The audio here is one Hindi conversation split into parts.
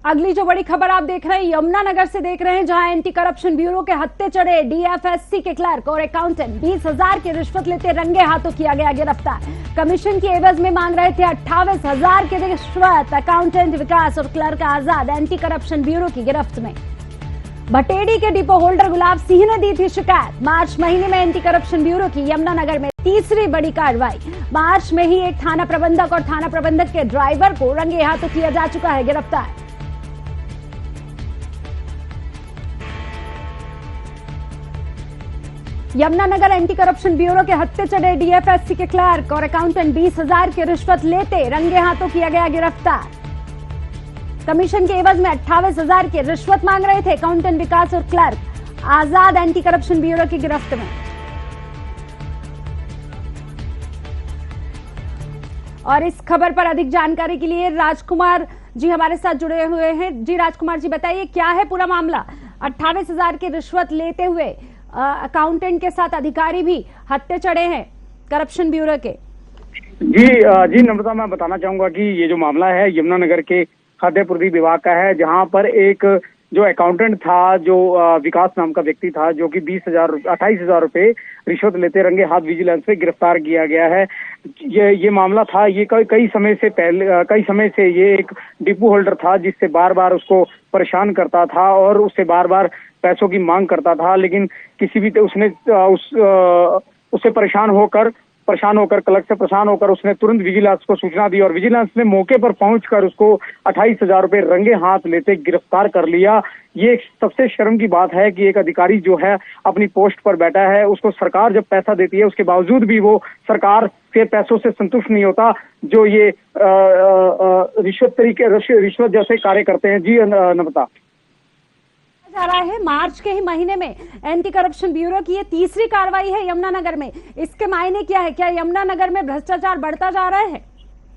अगली जो बड़ी खबर आप देख रहे हैं यमुनानगर से देख रहे हैं, जहां एंटी करप्शन ब्यूरो के हत्थे चढ़े डीएफएससी के क्लर्क और अकाउंटेंट 20,000 की रिश्वत लेते रंगे हाथों किया गया गिरफ्तार। कमीशन की एवज में मांग रहे थे 28,000 की रिश्वत। अकाउंटेंट विकास और क्लर्क आजाद एंटी करप्शन ब्यूरो की गिरफ्त में। भटेड़ी के डिपो होल्डर गुलाब सिंह ने दी थी शिकायत। मार्च महीने में एंटी करप्शन ब्यूरो की यमुनानगर में तीसरी बड़ी कार्रवाई। मार्च में ही एक थाना प्रबंधक और थाना प्रबंधक के ड्राइवर को रंगे हाथों किया जा चुका है गिरफ्तार। यमुनानगर एंटी करप्शन ब्यूरो के हत्थे चढ़े डीएफएससी के क्लर्क और अकाउंटेंट 20,000 की रिश्वत लेते रंगे हाथों किया गया गिरफ्तार। कमीशन के एवज में 28,000 की रिश्वत मांग रहे थे अकाउंटेंट विकास और क्लर्क आजाद एंटी करप्शन ब्यूरो की गिरफ्त में। और इस खबर पर अधिक जानकारी के लिए राजकुमार जी हमारे साथ जुड़े हुए हैं। जी राजकुमार जी बताइए, क्या है पूरा मामला? 28,000 की रिश्वत लेते हुए अकाउंटेंट के साथ अधिकारी भी हत्थे चढ़े हैं करप्शन ब्यूरो के। जी नम्रता, मैं बताना चाहूंगा कि ये जो मामला है यमुनानगर के खाद्य पूर्ति विभाग का है, जहां पर एक जो अकाउंटेंट था, जो विकास नाम का व्यक्ति था, जो कि 28,000 रुपए रिश्वत लेते रंगे हाथ विजिलेंस से गिरफ्तार किया गया है। ये मामला था, ये कई समय से ये एक डिपो होल्डर था, जिससे बार बार उसको परेशान करता था और उससे बार बार पैसों की मांग करता था, लेकिन किसी भी उससे परेशान होकर क्लर्क से परेशान होकर उसने तुरंत विजिलेंस को सूचना दी और विजिलेंस ने मौके पर पहुंचकर उसको 28,000 रुपए रंगे हाथ लेते गिरफ्तार कर लिया। ये सबसे शर्म की बात है कि एक अधिकारी जो है अपनी पोस्ट पर बैठा है, उसको सरकार जब पैसा देती है उसके बावजूद भी वो सरकार के पैसों से संतुष्ट नहीं होता, जो ये रिश्वत जैसे कार्य करते हैं। जी नम्रता, जा रहा है मार्च के ही महीने में एंटी करप्शन ब्यूरो की ये तीसरी कार्रवाई है यमुनानगर में। इसके मायने क्या है? क्या यमुनानगर में भ्रष्टाचार बढ़ता जा रहा है?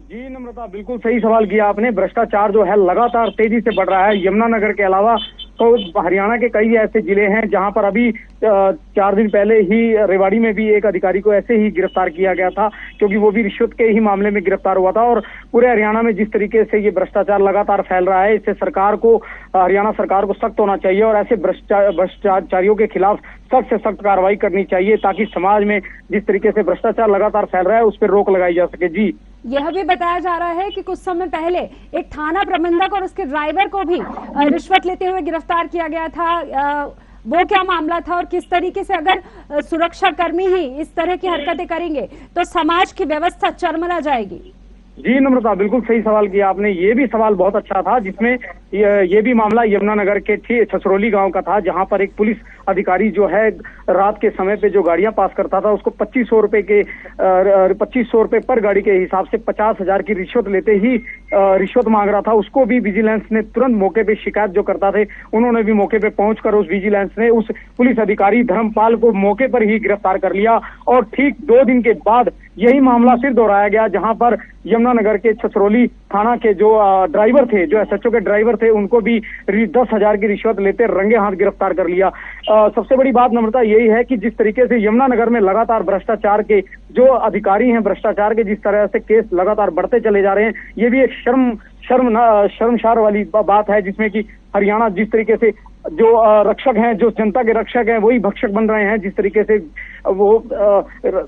जी नम्रता, बिल्कुल सही सवाल किया आपने। भ्रष्टाचार जो है लगातार तेजी से बढ़ रहा है। यमुनानगर के अलावा तो हरियाणा के कई ऐसे जिले हैं जहां पर अभी 4 दिन पहले ही रेवाड़ी में भी एक अधिकारी को ऐसे ही गिरफ्तार किया गया था, क्योंकि वो भी रिश्वत के ही मामले में गिरफ्तार हुआ था। और पूरे हरियाणा में जिस तरीके से ये भ्रष्टाचार लगातार फैल रहा है, इससे हरियाणा सरकार को सख्त होना चाहिए और ऐसे भ्रष्टाचारियों के खिलाफ सख्त से सख्त कार्रवाई करनी चाहिए, ताकि समाज में जिस तरीके से भ्रष्टाचार लगातार फैल रहा है उस पर रोक लगाई जा सके। जी, यह भी बताया जा रहा है कि कुछ समय पहले एक थाना प्रबंधक और उसके ड्राइवर को भी रिश्वत लेते हुए गिरफ्तार किया गया था। वो क्या मामला था और किस तरीके से अगर सुरक्षा कर्मी ही इस तरह की हरकतें करेंगे तो समाज की व्यवस्था चरमरा जाएगी? जी नम्रता, बिल्कुल सही सवाल किया आपने। ये भी सवाल बहुत अच्छा था, जिसमें ये भी मामला यमुनानगर के छछरौली गांव का था, जहां पर एक पुलिस अधिकारी जो है रात के समय पे जो गाड़ियां पास करता था उसको 2,500 रुपए पर गाड़ी के हिसाब से 50,000 की रिश्वत लेते ही रिश्वत मांग रहा था। उसको भी विजिलेंस ने तुरंत मौके पे शिकायत जो करता थे, उन्होंने भी मौके पे पहुंचकर उस विजिलेंस ने उस पुलिस अधिकारी धर्मपाल को मौके पर ही गिरफ्तार कर लिया। और ठीक 2 दिन के बाद यही मामला फिर दोहराया गया, जहां पर यमुनानगर के छछरौली थाना के जो ड्राइवर थे, जो एसएचओ के ड्राइवर थे, उनको भी 10,000 की रिश्वत लेते रंगे हाथ गिरफ्तार कर लिया। सबसे बड़ी बात नम्रता यही है कि जिस तरीके से यमुनानगर में लगातार भ्रष्टाचार के जो अधिकारी हैं, भ्रष्टाचार के जिस तरह से केस लगातार बढ़ते चले जा रहे हैं, ये भी एक शर्मसार वाली बात है, जिसमें कि हरियाणा जिस तरीके से जो रक्षक हैं, जो जनता के रक्षक हैं, वही भक्षक बन रहे हैं। जिस तरीके से वो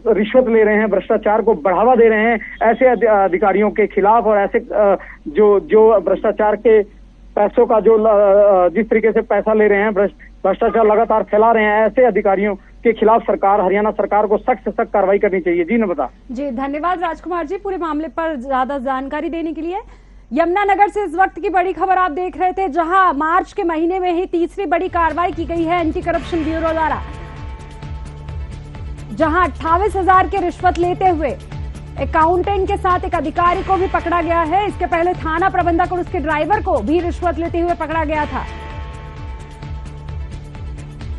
रिश्वत ले रहे हैं, भ्रष्टाचार को बढ़ावा दे रहे हैं, ऐसे अधिकारियों के खिलाफ और ऐसे जो भ्रष्टाचार के पैसों का जो जिस तरीके से पैसा ले रहे हैं, भ्रष्टाचार लगातार फैला रहे हैं, ऐसे अधिकारियों के खिलाफ हरियाणा सरकार को सख्त से सख्त कार्रवाई करनी चाहिए। जी नम्रता। जी धन्यवाद राजकुमार जी, पूरे मामले पर ज्यादा जानकारी देने के लिए। यमुनानगर से इस वक्त की बड़ी खबर आप देख रहे थे, जहां मार्च के महीने में ही तीसरी बड़ी कार्रवाई की गई है एंटी करप्शन ब्यूरो द्वारा, जहां 28,000 की रिश्वत लेते हुए अकाउंटेंट के साथ एक अधिकारी को भी पकड़ा गया है। इसके पहले थाना प्रबंधक और उसके ड्राइवर को भी रिश्वत लेते हुए पकड़ा गया था।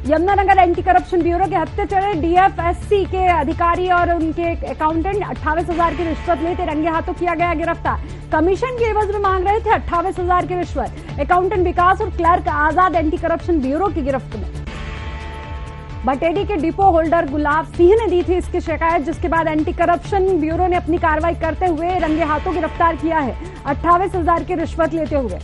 यमुनानगर एंटी करप्शन ब्यूरो के हत्थे चढ़े डीएफएससी के अधिकारी और उनके अकाउंटेंट 28,000 की रिश्वत लेते रंगे हाथों किया गया गिरफ्तार। कमीशन के एवज में मांग रहे थे 28,000 की रिश्वत। अकाउंटेंट विकास और क्लर्क आजाद एंटी करप्शन ब्यूरो की गिरफ्त में। भटेड़ी के डिपो होल्डर गुलाब सिंह ने दी थी इसकी शिकायत, जिसके बाद एंटी करप्शन ब्यूरो ने अपनी कार्रवाई करते हुए रंगे हाथों गिरफ्तार किया है 28,000 की रिश्वत लेते हुए।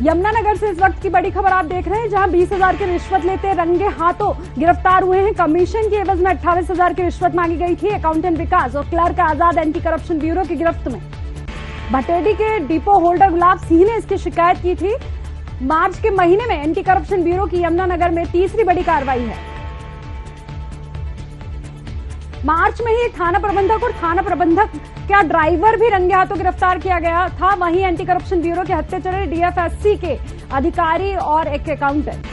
यमुनानगर से इस वक्त की बड़ी खबर आप देख रहे हैं, जहां 20,000 की रिश्वत लेते रंगे हाथों गिरफ्तार हुए हैं। कमीशन की एवज में 28,000 की रिश्वत मांगी गई थी। अकाउंटेंट विकास और क्लर्क आजाद एंटी करप्शन ब्यूरो की गिरफ्त में। भटेडी के डिपो होल्डर गुलाब सिंह ने इसकी शिकायत की थी। मार्च के महीने में एंटी करप्शन ब्यूरो की यमुनानगर में तीसरी बड़ी कार्रवाई है। मार्च में ही थाना प्रबंधक और थाना प्रबंधक का ड्राइवर भी रंगे हाथों गिरफ्तार किया गया था। वहीं एंटी करप्शन ब्यूरो के हत्थे चढ़े डीएफएससी के अधिकारी और एक अकाउंटेंट।